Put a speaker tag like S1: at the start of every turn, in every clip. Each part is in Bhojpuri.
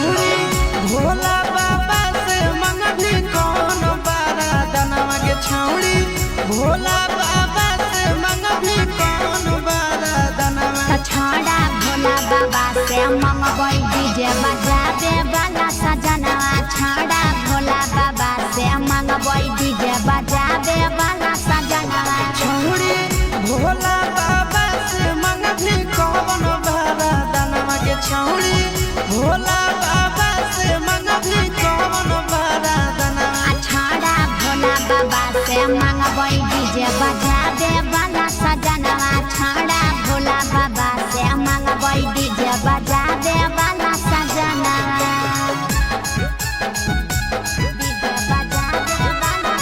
S1: भोला बाबा से मंगभी कौन बारा दनवा के छौड़ी भोला बाबा से मंगभी कौन बारा दनवा
S2: छौड़ा भोला बाबा से मंगबई डीजे बजा दे वाला सजनवा छौड़ा भोला बाबा से मंगबई डीजे बजा दे वाला सजनवा
S1: छौड़ी भोला बाबा से मंगभी कौन बारा दनवा के छौड़ी भोला बाबा से मंगभी कौन बारा दनवा
S2: छौड़ा भोला बाबा से मंगबई डीजे बजा दे वाला सजनवा छौड़ा भोला बाबा से मंगबई डीजे बजा दे वाला सजनवा डीजे बजा दे वाला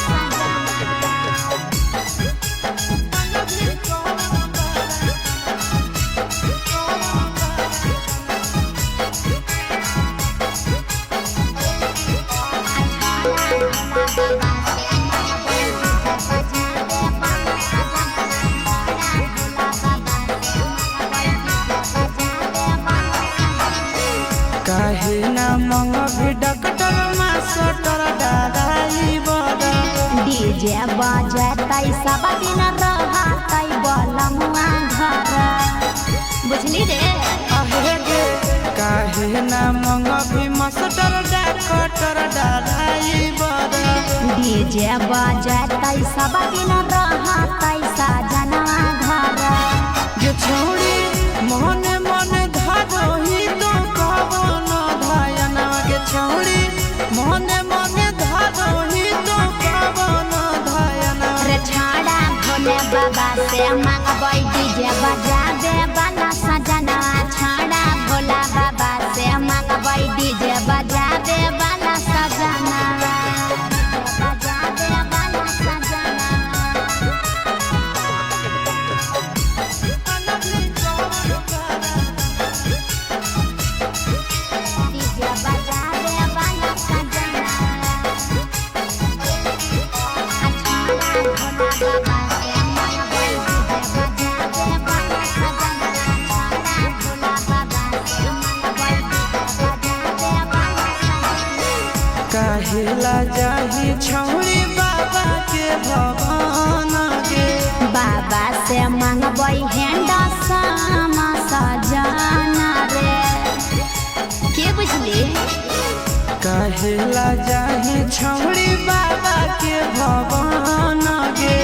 S1: काहे ना मंगभी डॉक्टर मास्टर दादाई बड़ा
S2: डीजे बजतै सब दिन रहतै बलमुआ घर बुझली रे
S1: अहे गे काहे ना मंगभी मास्टर डॉक्टर दादाई बड़ा
S2: डीजे बजतै सब दिन रहतै सजनवा घर
S1: जे छोड़ी मने मने धारोही तो कवन धायना के छोड़ी मने मने धारोही तो कवन धायना
S2: रे छौड़ा भोले बाबा से मंगबै डीजे बजा दे वाला सजनवा छौड़ा भोला बाबा से मंगबै डीजे बजा दे वाला सजनवा बजा दे वाला सजनवा डीजे बजा दे वाला सजनवा छौड़ा भोला बाबा से मंगबै डीजे बजा दे वाला सजनवा छौड़ा भोला बाबा से मंगबै डीजे बजा दे वाला सजनवा
S1: काहेला जाही छौड़ी बाबा के भवन गे
S2: बाबा से मंगबै हेंडा सामा सजना रे के बुझली
S1: काहेला जाही छौड़ी बाबा के भवन गे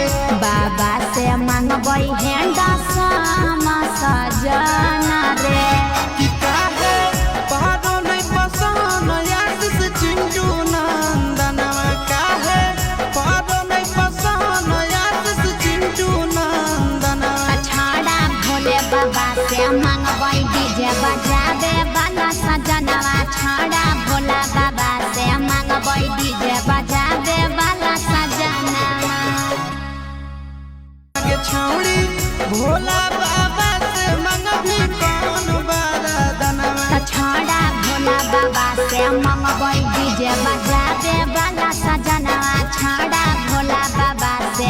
S2: बाबा से मंगबै हेंडा सामा सजना रे
S1: कि काहे पारो नहीं पसंद आशीष चिंटू नंदनवा काहे पारो नहीं पसंद आशीष चिंटू नंदनवा
S2: छौड़ा भोले बाबा से मंगबै डीजे बजा दे वाला सजनवा छौड़ा भोला बाबा से मंगबै डीजे बजा दे वाला सजनवा
S1: के छौड़ी भोला बाबा से मंगभी कौन बारा दनवा
S2: छौड़ा भोला बाबा से मंगबै डीजे बजा दे वाला सजनवा छौड़ा भोला बाबा से